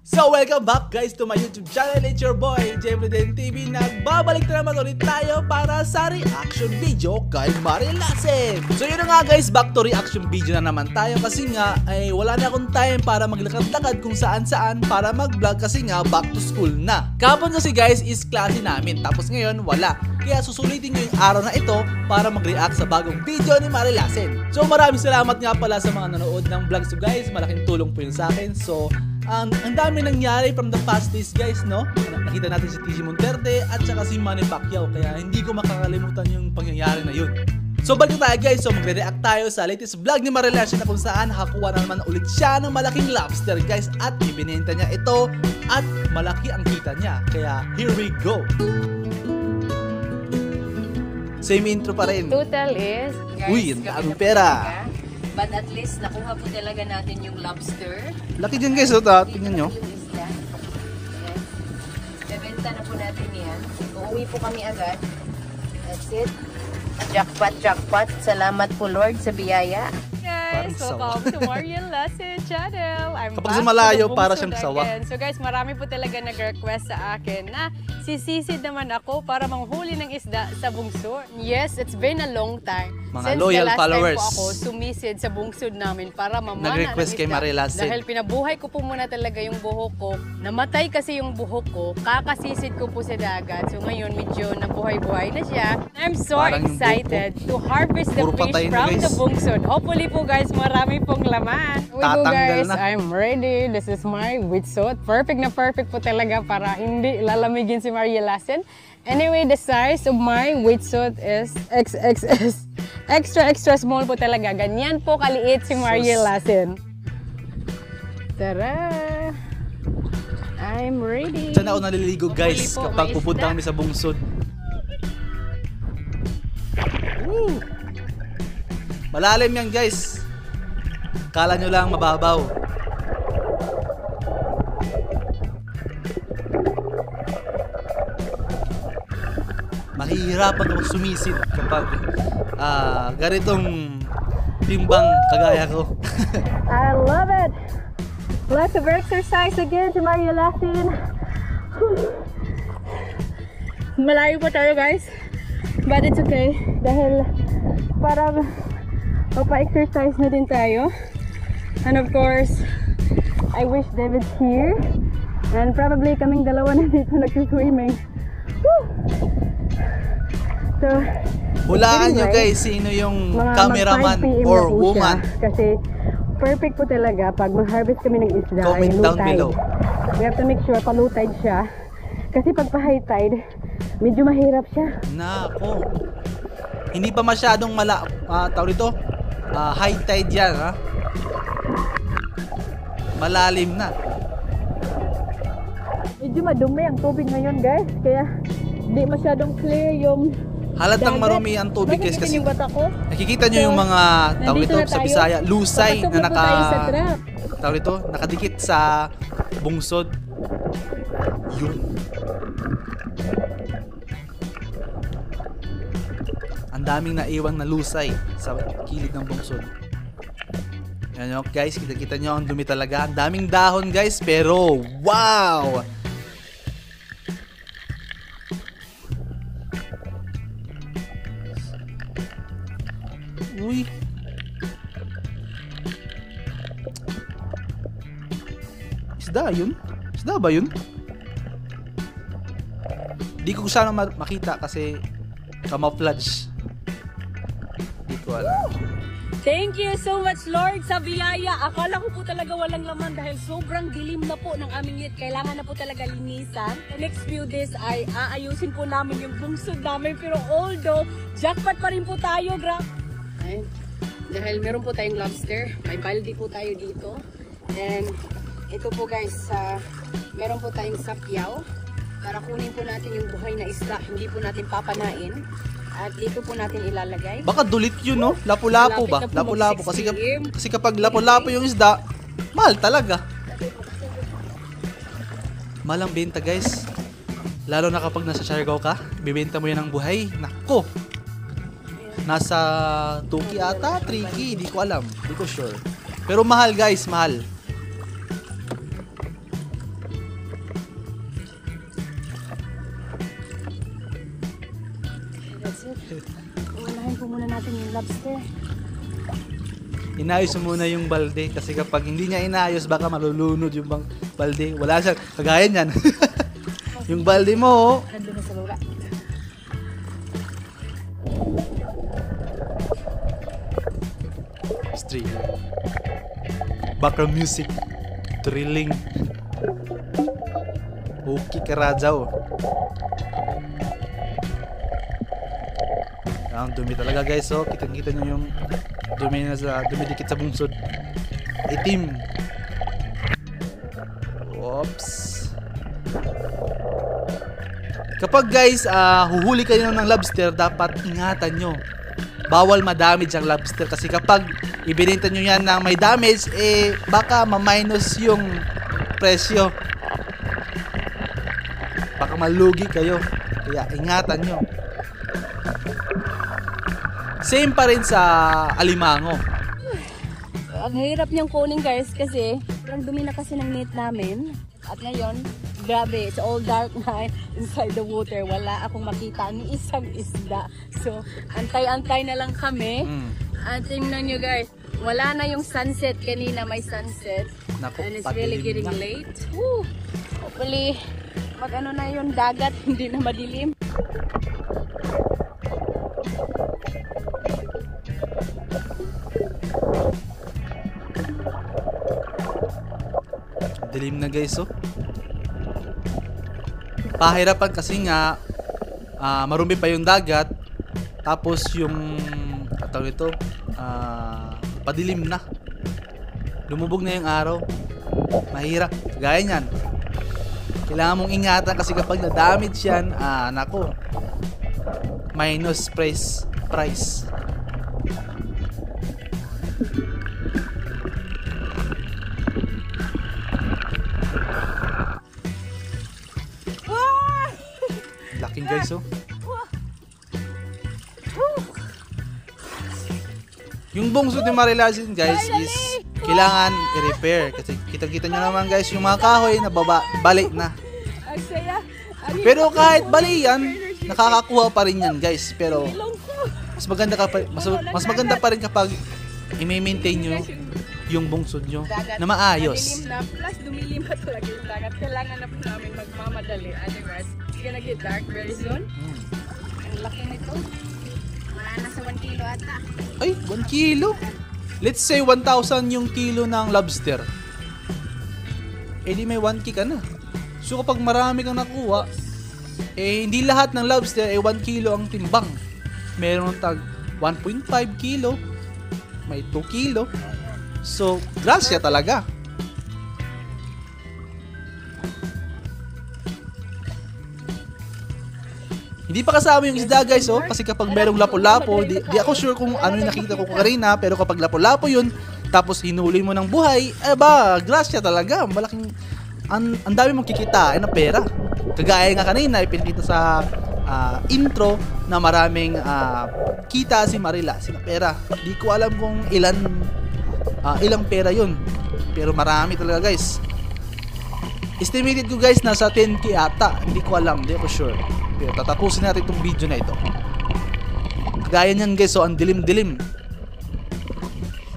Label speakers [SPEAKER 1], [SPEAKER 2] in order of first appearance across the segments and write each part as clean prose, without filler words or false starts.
[SPEAKER 1] So welcome back guys to my YouTube channel. It's your boy Jeffrey TV. Nagbabalik na naman ulit tayo para sa reaction video kay Marielasen. So yun na nga guys, back to reaction video na naman tayo kasi nga ay wala na akong time para maglakad-lakad kung saan-saan para mag-vlog kasi nga back to school na. Kahapon kasi guys is klase namin, tapos ngayon wala. Kaya susulitin nyo yung araw na ito para mag-react sa bagong video ni Marielasen. So maraming salamat nga pala sa mga nanood ng vlogs so guys. Malaking tulong po yun sa akin. So ang dami nangyari from the past days guys, no? Nakita natin si TG Monterde at saka si Manny Pacquiao, kaya hindi ko makakalimutan yung pangyayari na yun. So balik tayo guys, so magre-react tayo sa latest vlog ni Marielasen na kung saan hakuha na naman ulit siya ng malaking lobster guys at ibinenta niya ito at malaki ang kita niya, kaya here we go. Same intro pa rin.
[SPEAKER 2] Total is, guys,
[SPEAKER 1] uy, ang daming pera.
[SPEAKER 2] But at least nakuha po talaga natin yung lobster.
[SPEAKER 1] Laki dyan guys, tingnan nyo.
[SPEAKER 2] Yung isda. Yes. Bebenta na po natin yan. Uuwi po kami agad. That's it. Jackpot, jackpot. Salamat po Lord sa biyaya. Guys, welcome to Marielasen channel. I'm
[SPEAKER 1] kapag malayo para siyang sawa.
[SPEAKER 2] So guys, marami po talaga nag-request sa akin na sisisid naman ako para manghuli ng isda sa bungsod. Yes, it's been a long time.
[SPEAKER 1] Mga
[SPEAKER 2] since
[SPEAKER 1] loyal
[SPEAKER 2] the last
[SPEAKER 1] followers.
[SPEAKER 2] time po ako sumisid sa bungsod namin para mamana
[SPEAKER 1] nag-request kay Marielasen.
[SPEAKER 2] Dahil pinabuhay ko po muna talaga yung buhok ko. Namatay kasi yung buhok ko. Kakasisid ko po sa dagat. So ngayon medyo nabuhay-buhay na siya. I'm so excited to harvest the fish from the bungsod. Hopefully po guys, marami pong laman. We go guys, I'm ready. This is my wetsuit. Perfect na perfect po talaga para hindi lalamigin si Marielasen. Anyway, the size of my wetsuit is XXS. Extra small po talaga. Ganyan po kaliit si Marielasen. Tara! I'm ready.
[SPEAKER 1] Diyan ako naliligo guys kapag pupunta kami sa bungsod. Woo! Malalim yan guys. Kala nyo lang mababaw. Mahihirapan kapag sumisid kapag ganitong timbang kagaya ko.
[SPEAKER 2] I love it! Lots of exercise again to Marielasen. Malayo po tayo guys. But it's okay. Dahil parang mapa-exercise na din tayo. And of course, I wish David's here. And probably kaming dalawa na dito nag-swimming. So,
[SPEAKER 1] hulaan nyo guys sino yung cameraman or woman.
[SPEAKER 2] Kasi perfect po talaga pag mag-harvest kami ng isda.
[SPEAKER 1] Comment down below.
[SPEAKER 2] We have to make sure pa-low tide siya. Kasi pag pa-high tide, medyo mahirap siya.
[SPEAKER 1] Nako. Hindi pa masyadong tawag dito, high tide yan ha. Malalim na.
[SPEAKER 2] Medyo madumi ang tubig ngayon guys. Kaya hindi masyadong clear yung
[SPEAKER 1] halatang marumi ang tubig guys kasi nakikita nyo yung mga tawag dito sa Bisaya, lusay na tawag dito, nakadikit sa bungsod. Yun. Ang daming naiwang na lusay sa kilid ng bungsod. Yan nyo guys, kita nyo ang dumi talaga. Ang daming dahon guys, pero wow! Uy. Isda yun? Isda ba yun? Di ko sana makita kasi camouflage. Di ko alam.
[SPEAKER 2] Thank you so much Lord sa biyaya. Akala ko po talaga walang laman dahil sobrang dilim na po ng aming yit. Kailangan na po talaga linisan. The next few days ay aayusin po namin yung bungsod namin. Pero although jackpot pa rin po tayo, dahil meron po tayong lobster, may balde po tayo dito. And ito po guys, meron po tayong sapyaw para kunin po natin yung buhay na isda, hindi po natin papanain. At dito po natin ilalagay.
[SPEAKER 1] Baka dulit yun, no? Lapu-lapu ba? Lapu-lapu. Kasi kapag lapu-lapu yung isda, mahal talaga. Mahal ang benta guys. Lalo na kapag nasa Siargao ka, bibenta mo yan ng buhay. Nako! Nasa 2K ata, 3K, hindi ko alam. Hindi ko sure. Pero mahal guys, mahal.
[SPEAKER 2] That's it. Unahin po muna natin yung lobster.
[SPEAKER 1] Inayos mo muna yung balde kasi kapag hindi niya inayos baka malulunod yung balde. Wala siya, kagaya niyan. Yung balde mo,
[SPEAKER 2] Nandun na sa lura.
[SPEAKER 1] stream. Background music, thrilling. Okay ka Rajaw. Ang dumi talaga guys, oh. Kita-kita nyo yung dumidikit sa bungsod. Itim. Oops. Kapag guys, huhuli kayo ng lobster, dapat ingatan nyo. Bawal ma-damage ang lobster kasi kapag ibinenta nyo yan na may damage, baka ma-minus yung presyo. Baka malugi kayo. Kaya ingatan nyo. Same pa rin sa alimango.
[SPEAKER 2] Ang hirap niyang kunin guys kasi parang dumi na kasi ng net namin. At ngayon, grabe, it's all dark na inside the water. Wala akong makita ni isang isda. So, antay-antay na lang kami. At tingnan nyo guys, wala na yung sunset. Kanina may sunset.
[SPEAKER 1] Naku,
[SPEAKER 2] and it's really getting late. Woo! Hopefully, mag-ano na yung dagat, hindi na madilim.
[SPEAKER 1] Dilim na guys, oh. Pahirapan kasi nga marumi pa yung dagat. Tapos yung ito padilim na. Lumubog na yung araw. Mahirap. Gaya niyan. Kailangan mong ingatan kasi kapag na-damage yan, nako. Minus price. Laking guys, oh. Yung bungsod ni Marilasin guys is kailangan i-repair kasi kita-kita nyo naman guys yung mga kahoy na balik na. Pero kahit bali yan, nakakakuha pa rin yan guys. Pero mas maganda pa rin kapag i-maintain nyo yung bungsod nyo na maayos.
[SPEAKER 2] Madilim na, plus dumilim pa talaga yung dagat. Kailangan na po namin magmamadali. Otherwise, it's gonna get dark very soon. Ang laki nito. Nasa 1 kilo ata.
[SPEAKER 1] Ay, 1 kilo? Let's say 1,000 yung kilo ng lobster. Di may 1k ka na. So kapag marami kang nakuha, hindi lahat ng lobster 1 kilo ang timbang. Meron tag 1.5 kilo, may 2 kilo. So, grasya talaga. Hindi pa kasama yung isda guys, oh. Kasi kapag merong lapo-lapo, di ako sure kung ano yung nakita ko kanina. Pero kapag lapo-lapo yun, tapos hinuli mo ng buhay, grasya talaga. Malaking, ang dami mong kikitain na pera. Kagaya nga kanina, ipinakita sa intro na maraming kita si Marila, sina pera. Di ko alam kung ilang pera yun. Pero marami talaga guys. Estimated ko guys, nasa 10k ata. Hindi ko alam, hindi ako sure. Pero tatapusin natin itong video na ito. Gaya niyan guys, so ang dilim-dilim.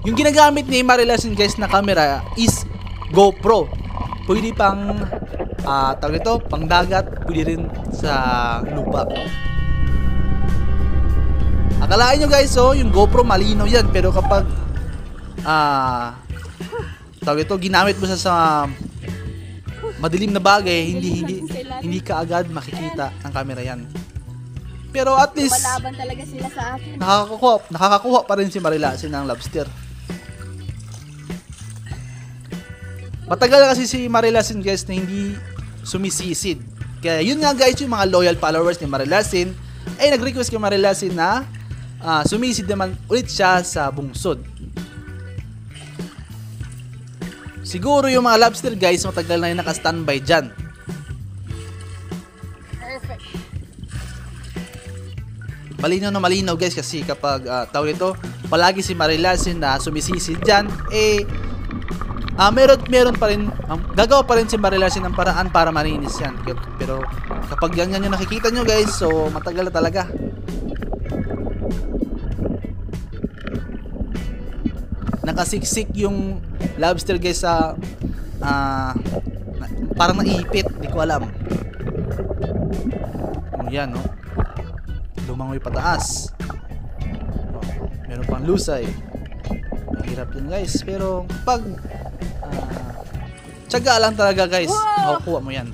[SPEAKER 1] Yung ginagamit ni Marilasin guys na camera is GoPro. Pwede pang tawag ito, pang dagat, pwede rin sa lupa. Akalain nyo guys, so yung GoPro malinaw yan, pero kapag tawag ito, ginamit mo sa madilim na bagay, hindi ka agad makikita ng camera yan. Pero at least
[SPEAKER 2] Malaban talaga sila sa akin.
[SPEAKER 1] nakakakuha pa rin si Marilasin ng lobster. Matagal kasi si Marilasin guys na hindi sumisisid. Kaya yun nga guys, yung mga loyal followers ni Marilasin ay nag-request kay Marilasin na sumisid naman ulit siya sa bungsod. Siguro yung mga lobster guys, matagal na yung naka-standby dyan.
[SPEAKER 2] Perfect.
[SPEAKER 1] Malinaw na malinaw guys kasi kapag tawag ito, palagi si Marilasin na sumisisid dyan, meron pa rin, gagawa pa rin si Marilasin ng paraan para marinis yan. Pero kapag yan yung nakikita nyo guys, so matagal na talaga. nakasiksik yung lobster guys sa parang naipit, di ko alam. Yan, no? Lumangoy pataas. Meron pang lusay. Mahirap yun guys, pero pag tiyaga lang talaga guys, makukuha mo yan.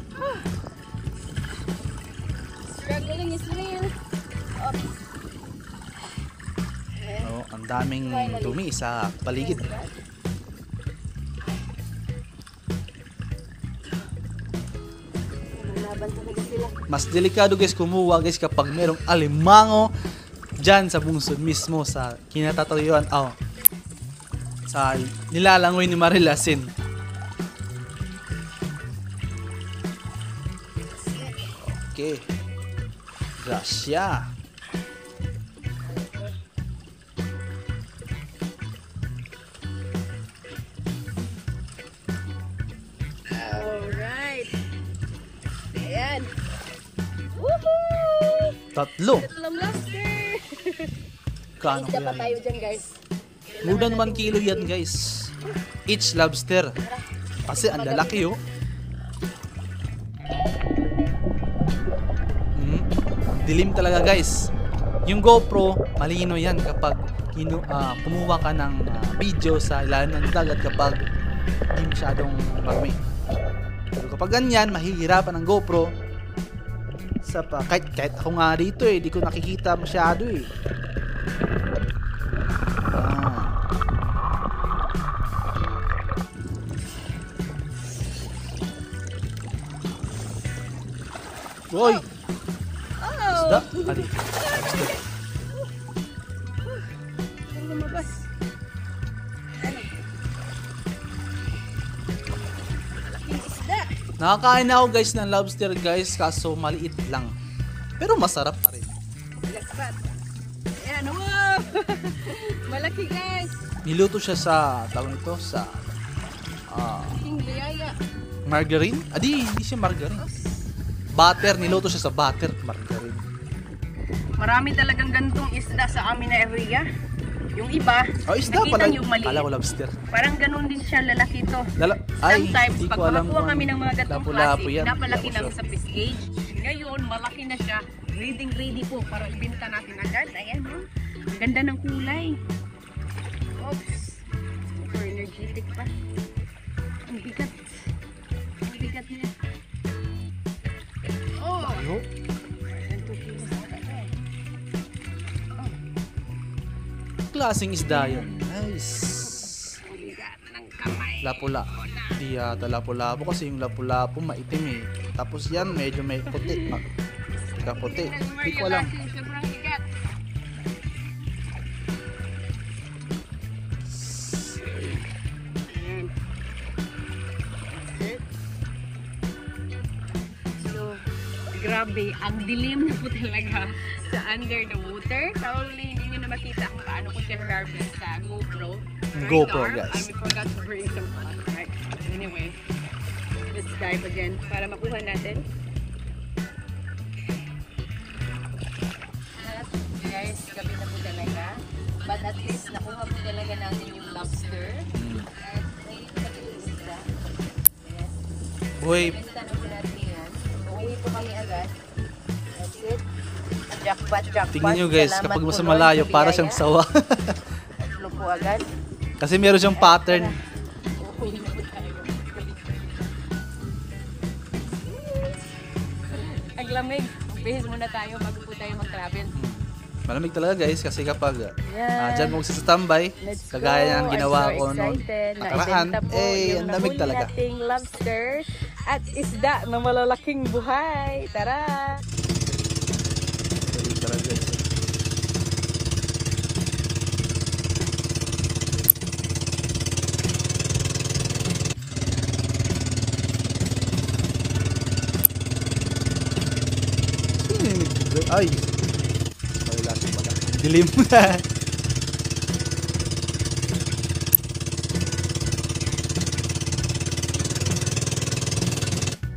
[SPEAKER 2] Struggling is real.
[SPEAKER 1] Ang daming dumi sa paligid. Mas delikado guys kumuha guys kapag merong alimango dyan sa bungsod mismo sa kinatatayuan sa nilalangoy ni Marilasin. Okay. Gracia.
[SPEAKER 2] Alright. Ayan. Woohoo!
[SPEAKER 1] Tatlong
[SPEAKER 2] lobster.
[SPEAKER 1] Kano
[SPEAKER 2] Isa pa
[SPEAKER 1] yan?
[SPEAKER 2] tayo dyan guys.
[SPEAKER 1] More than 1 kilo yan guys. Each lobster. Kasi ang lalaki oh. Dilim talaga guys. Yung GoPro, malino yan kapag kumuha ka ng video sa ilalim ng dagat kapag hindi masyadong marami. Pero kapag ganyan, mahihirapan ang GoPro sa kahit ako nga dito di ko nakikita masyado eh. Boy! Isda? Ali.
[SPEAKER 2] Lumabas. Malaking isda.
[SPEAKER 1] Nakakain na ako guys ng lobster guys, kaso maliit lang. Pero masarap pa rin.
[SPEAKER 2] Lakpat. Ayan, wow! Malaki guys.
[SPEAKER 1] Niluto siya sa, tawag nito, sa
[SPEAKER 2] King biyaya.
[SPEAKER 1] margarine? Hindi siya margarine. Butter, niluto siya sa butter, margarine.
[SPEAKER 2] Marami talagang gantong isda sa amin na area. Yung iba,
[SPEAKER 1] Isda
[SPEAKER 2] nakita
[SPEAKER 1] pala.
[SPEAKER 2] niyo maliit.
[SPEAKER 1] Kala ko lobster.
[SPEAKER 2] Parang ganun din siya lalaki to.
[SPEAKER 1] Ay,
[SPEAKER 2] Sometimes,
[SPEAKER 1] di
[SPEAKER 2] pag
[SPEAKER 1] ko alam
[SPEAKER 2] makakuha
[SPEAKER 1] kung
[SPEAKER 2] kami ng mga gantong
[SPEAKER 1] lapu-lapu
[SPEAKER 2] klase,
[SPEAKER 1] yan.
[SPEAKER 2] pinapalaki
[SPEAKER 1] Hindi ako
[SPEAKER 2] namin
[SPEAKER 1] sure.
[SPEAKER 2] sa fish cage. Ngayon, malaki na siya. Ready po para ibenta natin agad. Ayan, oh. Ang ganda ng kulay. Oops. Super energetic pa. Ang bigat. Ang bigat niya. Oh!
[SPEAKER 1] Ano? Klaseng isda yan. Nice.
[SPEAKER 2] Ang bigat ng kamay.
[SPEAKER 1] Lapula. Di yata lapu-lapu kasi yung lapu-lapu maitim eh. Tapos yan medyo may puti. Kaputi. Hindi ko alam.
[SPEAKER 2] Sobrang bigat. Ayan. So, grabe, ang dilim na po talaga sa under the water. Probably hindi nyo na makita kung paano ko siya harvest sa GoPro.
[SPEAKER 1] GoPro,
[SPEAKER 2] Radar.
[SPEAKER 1] guys.
[SPEAKER 2] I forgot to bring some pot, right? Anyway, let's dive again para makuha natin. At guys, gabi na po talaga. But at least nakuha po talaga natin yung lobster. At nailit na po yung isda. Yes.
[SPEAKER 1] Boy,
[SPEAKER 2] Benta na po natin yan. Uwi po kami agad. That's it. Jackpot, jackpot.
[SPEAKER 1] tingnan nyo guys,
[SPEAKER 2] Salamat
[SPEAKER 1] kapag
[SPEAKER 2] po,
[SPEAKER 1] mas
[SPEAKER 2] Lord,
[SPEAKER 1] malayo,
[SPEAKER 2] sa
[SPEAKER 1] para
[SPEAKER 2] biyaya.
[SPEAKER 1] siyang sawa.
[SPEAKER 2] Tatlo po agad.
[SPEAKER 1] Kasi meron siyang pattern.
[SPEAKER 2] Uwi na po tayo. Ang lamig. Bihis muna tayo bago po tayo mag-travel.
[SPEAKER 1] Malamig talaga guys kasi kapag
[SPEAKER 2] Yan.
[SPEAKER 1] dyan mo magsa-standby,
[SPEAKER 2] Let's
[SPEAKER 1] kagaya ng
[SPEAKER 2] go.
[SPEAKER 1] ginawa
[SPEAKER 2] I'm so
[SPEAKER 1] ko noon
[SPEAKER 2] excited na
[SPEAKER 1] nakaraan,
[SPEAKER 2] ibenta po
[SPEAKER 1] ang
[SPEAKER 2] yung
[SPEAKER 1] lamig
[SPEAKER 2] nahuli
[SPEAKER 1] talaga.
[SPEAKER 2] nating lobster at isda na malalaking buhay. Tara!
[SPEAKER 1] Malamig talaga guys. Ay! Malalaking pala. Dilim.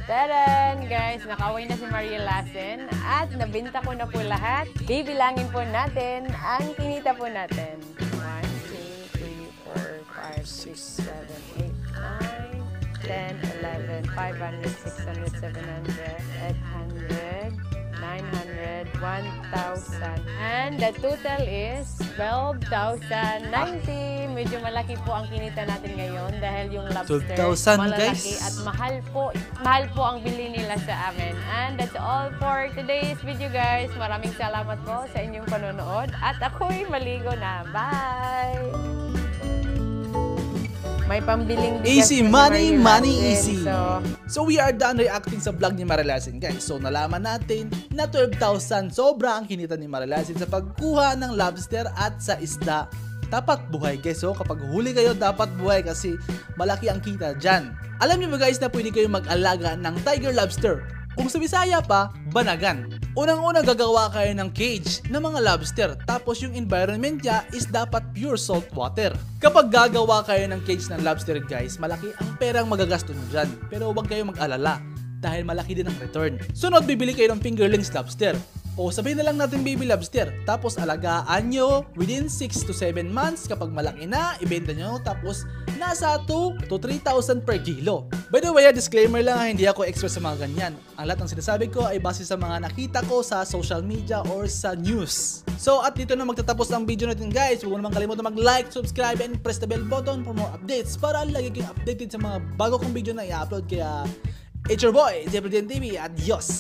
[SPEAKER 2] Taran! Guys, nakaway na si Maria Lassen at nabenta ko na po lahat. Bibilangin po natin ang kinita po natin. 1, 2, 3, 4, 5, 6, 7, 8, 9, 10, 11, 500, 600, 700, 800, 900, 1,000. And the total is 12,090. Medyo malaki po ang kinita natin ngayon dahil yung lobster
[SPEAKER 1] 12,000
[SPEAKER 2] malalaki
[SPEAKER 1] guys.
[SPEAKER 2] at mahal po. Mahal po ang bili nila sa amin. And that's all for today's video guys. Maraming salamat po sa inyong panonood. At ako'y maligo na. Bye! May pambiling bigas
[SPEAKER 1] Easy
[SPEAKER 2] na si
[SPEAKER 1] money,
[SPEAKER 2] Marilasin.
[SPEAKER 1] money easy.
[SPEAKER 2] So,
[SPEAKER 1] So we are done reacting sa vlog ni Marilasin guys. So nalaman natin na 12,000 sobra ang kinita ni Marilasin sa pagkuha ng lobster at sa isda. Dapat buhay guys. So kapag huli kayo dapat buhay kasi malaki ang kita dyan. Alam niyo ba guys na pwede kayong mag-alaga ng tiger lobster? Kung sa Bisaya pa, banagan. Unang-una gagawa kayo ng cage ng mga lobster tapos yung environment niya is dapat pure salt water. Kapag gagawa kayo ng cage ng lobster guys, malaki ang perang magagastos nyo dyan. Pero huwag kayong mag-alala dahil malaki din ang return. Sunod, bibili kayo ng fingerlings lobster. O sabihin na lang natin baby lobster. Tapos alagaan nyo within 6 to 7 months. Kapag malaki na, ibenta nyo. Tapos nasa 2 to 3,000 per kilo. By the way, disclaimer lang, hindi ako expert sa mga ganyan. Ang lahat ng sinasabi ko ay base sa mga nakita ko sa social media or sa news. So at dito na magtatapos ang video natin guys. Huwag mo naman kalimutan mag-like, subscribe, and press the bell button for more updates para lagi kayong updated sa mga bago kong video na i-upload. Kaya it's your boy, Jeffrey TV. Adios!